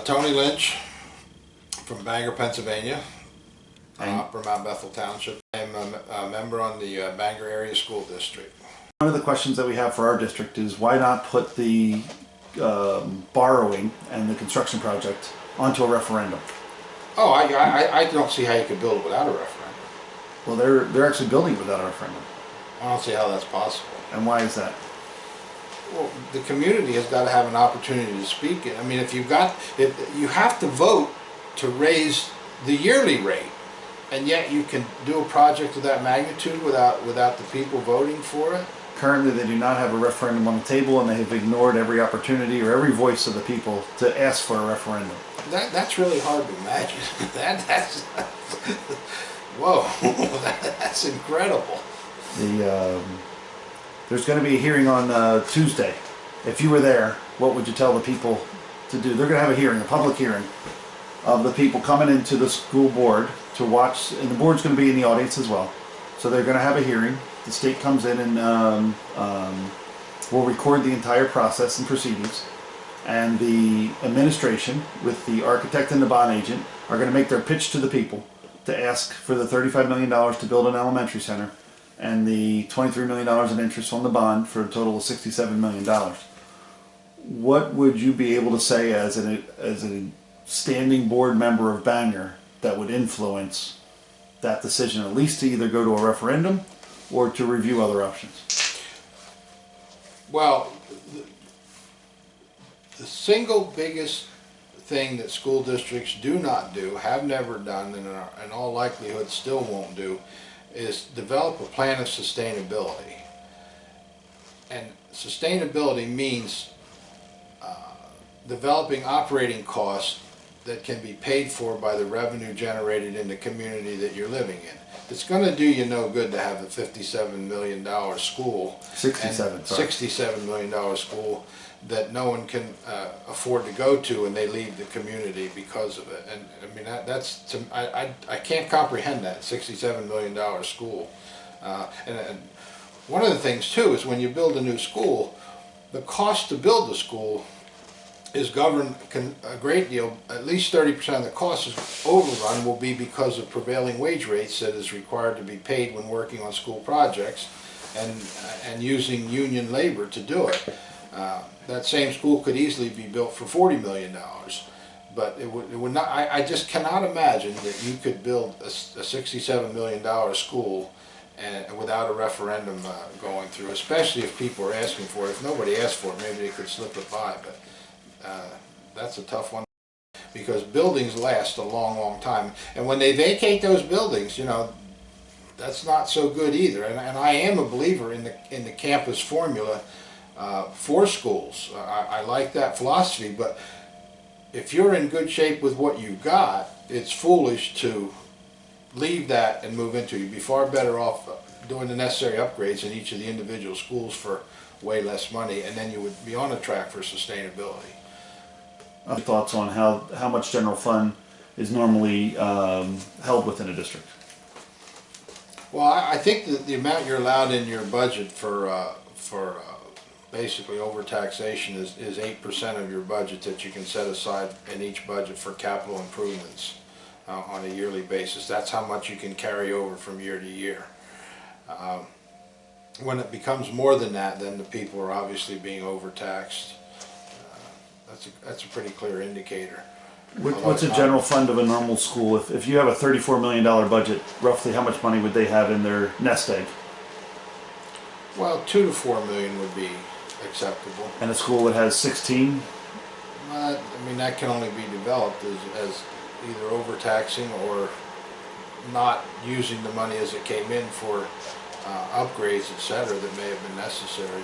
Toni Lynch from Bangor, Pennsylvania, from Mount Bethel Township. I'm a member on the Bangor Area School District. One of the questions that we have for our district is why not put the borrowing and the construction project onto a referendum? Oh, I don't see how you could build it without a referendum. Well, they're actually building it without a referendum. I don't see how that's possible. And why is that? Well, the community has got to have an opportunity to speak it. I mean, if you have to vote to raise the yearly rate, and yet you can do a project of that magnitude without the people voting for it. Currently, they do not have a referendum on the table, and they have ignored every opportunity or every voice of the people to ask for a referendum. That's really hard to imagine. That's whoa, that's incredible. There's going to be a hearing on Tuesday. If you were there, what would you tell the people to do? They're going to have a hearing, a public hearing, of the people coming into the school board to watch, and the board's going to be in the audience as well. So they're going to have a hearing. The state comes in and will record the entire process and proceedings. And the administration, with the architect and the bond agent, are going to make their pitch to the people to ask for the $35 million to build an elementary center and the $23 million in interest on the bond for a total of $67 million. What would you be able to say as a standing board member of Bangor that would influence that decision, at least to either go to a referendum or to review other options? Well, the single biggest thing that school districts do not do, have never done, and in all likelihood still won't do, is develop a plan of sustainability. And sustainability means developing operating costs that can be paid for by the revenue generated in the community that you're living in. It's going to do you no good to have a $57 million school, $67 million school that no one can afford to go to, and they leave the community because of it. And I mean, I can't comprehend that $67 million school. And one of the things too is when you build a new school, the cost to build the school is governed a great deal. At least 30% of the cost is overrun will be because of prevailing wage rates that is required to be paid when working on school projects, and using union labor to do it. That same school could easily be built for $40 million, but it would not. I just cannot imagine that you could build a $67 million school and without a referendum going through, especially if people are asking for it. If nobody asked for it, maybe they could slip it by, but that's a tough one, because buildings last a long time, and when they vacate those buildings, you know, that's not so good either. And I am a believer in the campus formula for schools. I like that philosophy, but if you're in good shape with what you've got, it's foolish to leave that and move into it. You'd be far better off doing the necessary upgrades in each of the individual schools for way less money, and then you would be on a track for sustainability. Thoughts on how much general fund is normally held within a district? Well, I think that the amount you're allowed in your budget for basically overtaxation is 8% of your budget that you can set aside in each budget for capital improvements on a yearly basis. That's how much you can carry over from year to year. When it becomes more than that, then the people are obviously being overtaxed. That's a pretty clear indicator. What's a general fund of a normal school? If you have a $34 million budget, roughly how much money would they have in their nest egg? Well, 2 to 4 million would be acceptable. And a school that has 16? I mean, that can only be developed as either overtaxing or not using the money as it came in for upgrades, etc., that may have been necessary.